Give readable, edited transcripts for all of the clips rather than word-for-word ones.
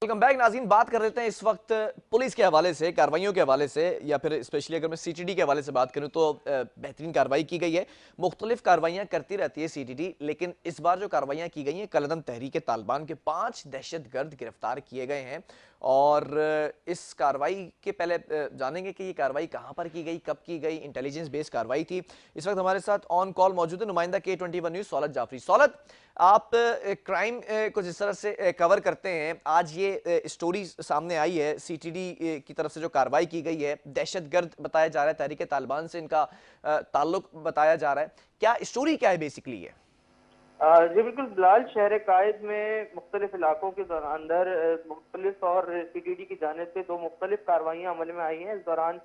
Welcome back नाज़रीन। बात कर लेते हैं इस वक्त पुलिस के हवाले से, कार्रवाइयों के हवाले से, या फिर स्पेशली अगर मैं सीटीडी के हवाले से बात करूं तो बेहतरीन कार्रवाई की गई है। मुख्तलिफ कार्रवाइयां करती रहती है सीटीडी, लेकिन इस बार जो कार्रवाइयां की गई हैं, कलअदम तहरीक तालिबान के 5 दहशतगर्द गिरफ्तार किए गए हैं। और इस कार्रवाई के पहले जानेंगे कि ये कार्रवाई कहां पर की गई, कब की गई। इंटेलिजेंस बेस्ड कार्रवाई थी। इस वक्त हमारे साथ ऑन कॉल मौजूद है नुमाइंदा K21 न्यूज़ सौलत जाफरी। सौलत, आप क्राइम को जिस तरह से कवर करते हैं, आज ये स्टोरी सामने आई है सीटीडी की तरफ से जो कार्रवाई की गई है, दहशतगर्द बताया जा रहा है, तहरीक तालिबान से इनका ताल्लुक बताया जा रहा है, क्या स्टोरी क्या है बेसिकली है? जी बिल्कुल बिलाल, शहर कायद में मुख्तलिफ इलाकों के अंदर मुख्तलिफ और सीटीडी की जानिब से 2 मुख्तलिफ कार्रवाइयाँ अमल में आई हैं। इस दौरान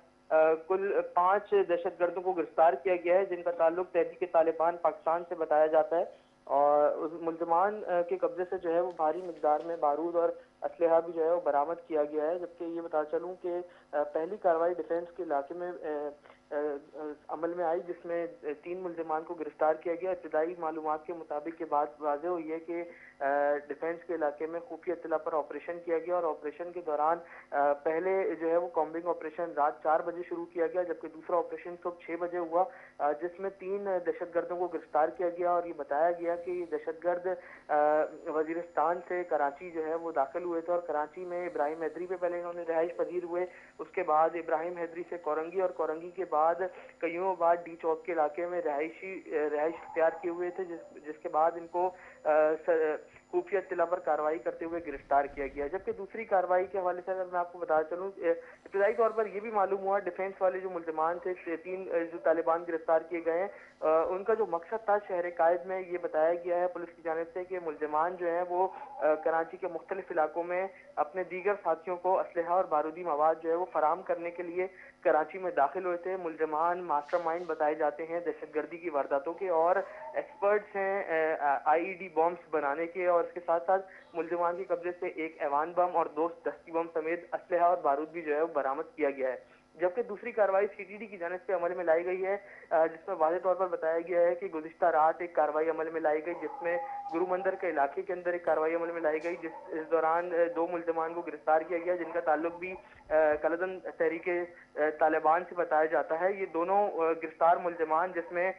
कुल 5 दहशतगर्दों को गिरफ्तार किया गया है, जिनका ताल्लुक तहरीक तालिबान पाकिस्तान से बताया जाता है। और उस मुल्ज़िमान के कब्जे से जो है वो भारी मिकदार में बारूद और असलहा भी जो है वो बरामद किया गया है। जबकि ये बता चलूँ कि पहली कार्रवाई डिफेंस के इलाके में अमल में आई, जिसमें 3 मुल्ज़िमान को गिरफ्तार किया गया। इब्तदाई मालूमात के मुताबिक ये बात वाज़ेह हुई है कि डिफेंस के इलाके में खुफिया इत्तला पर ऑपरेशन किया गया और ऑपरेशन के दौरान पहले जो है वो कॉम्बिंग ऑपरेशन रात 4 बजे शुरू किया गया, जबकि दूसरा ऑपरेशन सुबह 6 बजे हुआ, जिसमें 3 दहशतगर्दों को गिरफ्तार किया गया। और ये बताया गया कि ये दहशतगर्द वजीरिस्तान से कराची जो है वो दाखिल हुए थे और कराची में इब्राहिम हैदरी पे पहले इन्होंने रिहाइश पजीर हुए। उसके बाद इब्राहिम हैदरी से कोरंगी और कोरंगी के बाद कईयों बाद डी चौक के इलाके में रिहाइश इख्तियार किए हुए थे, जिसके बाद इनको खुफिया इत्तला पर कार्रवाई करते हुए गिरफ्तार किया गया। जबकि दूसरी कार्रवाई के हवाले से अगर मैं आपको बता चलूँ, इब्तदाई तौर पर यह भी मालूम हुआ डिफेंस वाले जो मुल्ज़िमान थे, 3 जो तालिबान गिरफ्तार किए गए हैं, उनका जो मकसद था शहर कायद में, ये बताया गया है पुलिस की जानिब से कि मुल्ज़िमान जो है वो कराची के मुख्तलिफ इलाकों में अपने दीगर साथियों को असलहा और बारूदी मवाद जो है वो फराम करने के लिए कराची में दाखिल हुए थे। मुल्ज़िमान मास्टरमाइंड बताए जाते हैं दहशतगर्दी की वारदातों के और एक्सपर्ट्स हैं आईईडी बॉम्ब्स बनाने के। और इसके साथ साथ मुल्ज़िमान के कब्जे से एक ऐवान बम और 2 दस्ती बम समेत असलहा और बारूद भी जो है वो बरामद किया गया है। जबकि दूसरी कार्रवाई सीटीडी की जानिब से अमल में लाई गई है, जिसमें वाज़ेह तौर पर बताया गया है कि गुज़िश्ता रात एक कार्रवाई अमल में लाई गई, जिसमें गुरु मंदिर के इलाके के अंदर एक कार्रवाई अमल में लाई गई। इस दौरान 2 मुल्ज़िमान को गिरफ्तार किया गया, जिनका ताल्लुक भी कलअदम तहरीक तालिबान से बताया जाता है। ये दोनों गिरफ्तार मुल्ज़िमान, जिसमें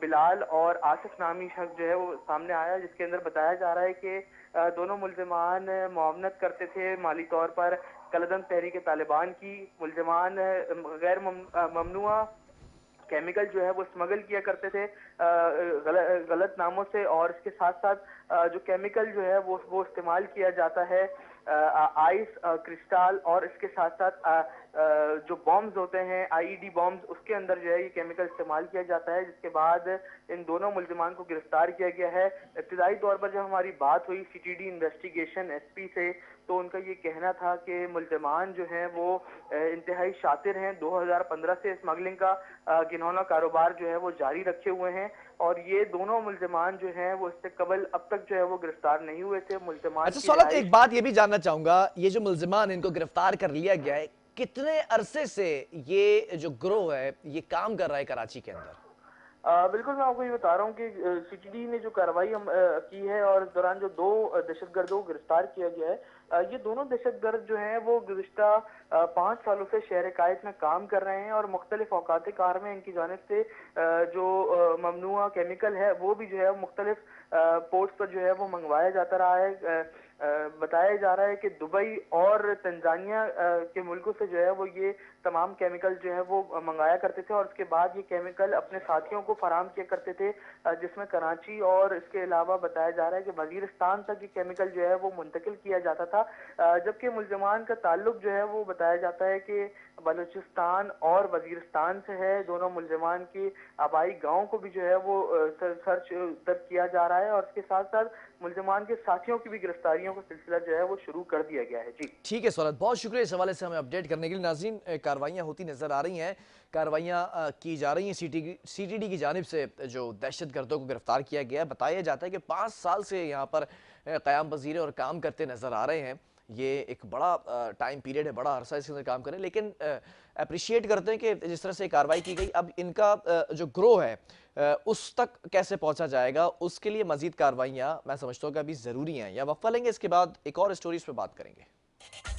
बिलाल और आसिफ नामी शख्स जो है वो सामने आया, जिसके अंदर बताया जा रहा है कि दोनों मुल्ज़िमान मुआवनत करते थे माली तौर पर कलअदम तहरीक तालिबान की। मुल्ज़िमान गैर ममनुआ केमिकल जो है वो स्मगल किया करते थे गलत नामों से। और इसके साथ साथ जो केमिकल जो है वो इस्तेमाल किया जाता है आइस क्रिस्टल, और इसके साथ साथ जो बॉम्ब्स होते हैं आईईडी बॉम्ब्स, उसके अंदर जो है ये केमिकल इस्तेमाल किया जाता है। जिसके बाद इन दोनों मुल्ज़िमान को गिरफ्तार किया गया है। इब्तिदाई तौर पर जब हमारी बात हुई सीटीडी इन्वेस्टिगेशन एसपी से, तो उनका ये कहना था कि मुल्ज़िमान जो हैं वो इंतहाई शातिर हैं। 2015 से स्मगलिंग का घिनौना कारोबार जो है वो जारी रखे हुए हैं और ये दोनों मुल्ज़िमान जो हैं वो इससे कबल अब तक जो है वो गिरफ्तार नहीं हुए थे। मुल्ज़िमान अच्छा सौलत, एक बात ये भी जानना चाहूंगा, ये जो मुल्ज़िमान इनको गिरफ्तार कर लिया गया है, कितने अरसे से ये जो ग्रोह है ये काम कर रहा है कराची के अंदर? बिल्कुल, मैं आपको ये बता रहा हूँ कि सीटीडी ने जो कार्रवाई की है और इस दौरान जो 2 दहशतगर्दों को गिरफ्तार किया गया है, ये दोनों दहशतगर्द जो हैं वो गुज़िश्ता 5 सालों से शहर कायद में काम कर रहे हैं और मुख्तलिफ औकात कार में इनकी जानिब से जो ममनुआ केमिकल है वो भी जो है मुख्तलिफ पोर्ट्स पर जो है वो मंगवाया जाता रहा है। बताया जा रहा है कि दुबई और तंजानिया के मुल्कों से जो है वो ये तमाम केमिकल जो है वो मंगाया करते थे और उसके बाद ये केमिकल अपने साथियों को फराम किया करते थे, जिसमें कराची और इसके अलावा बताया जा रहा है कि वजीरिस्तान तक ये केमिकल जो है वो मुंतकिल किया जाता था। जबकि मुल्ज़िमान का ताल्लुक जो है वो बताया जाता है कि बलूचिस्तान और वजीरिस्तान से है। दोनों मुल्ज़िमान की आबाई गाँव को भी जो है वो सर्च दर्ज किया जा रहा है और इसके साथ साथ मुल्ज़िमान के साथियों की भी गिरफ्तारियों का सिलसिला जो है वो शुरू कर दिया गया है। जी ठीक है सौलत, बहुत शुक्रिया इस हवाले से हमें अपडेट करने के लिए। नाज़रीन, कार्रवाइयाँ होती नजर आ रही हैं, कार्रवाइयाँ की जा रही हैं सीटीडी की जानिब से। जो दहशतगर्दों को गिरफ्तार किया गया है, बताया जाता है कि 5 साल से यहाँ पर क़याम पज़ीर और काम करते नजर आ रहे हैं। ये एक बड़ा टाइम पीरियड है, बड़ा अरसा इसके अंदर काम करें, लेकिन अप्रिशिएट करते हैं कि जिस तरह से कार्रवाई की गई, अब इनका जो ग्रोह है उस तक कैसे पहुंचा जाएगा, उसके लिए मजीद कार्रवाइयाँ मैं समझता हूँ कि अभी ज़रूरी हैं। या वक्फा लेंगे, इसके बाद एक और स्टोरीज पे बात करेंगे। हैं।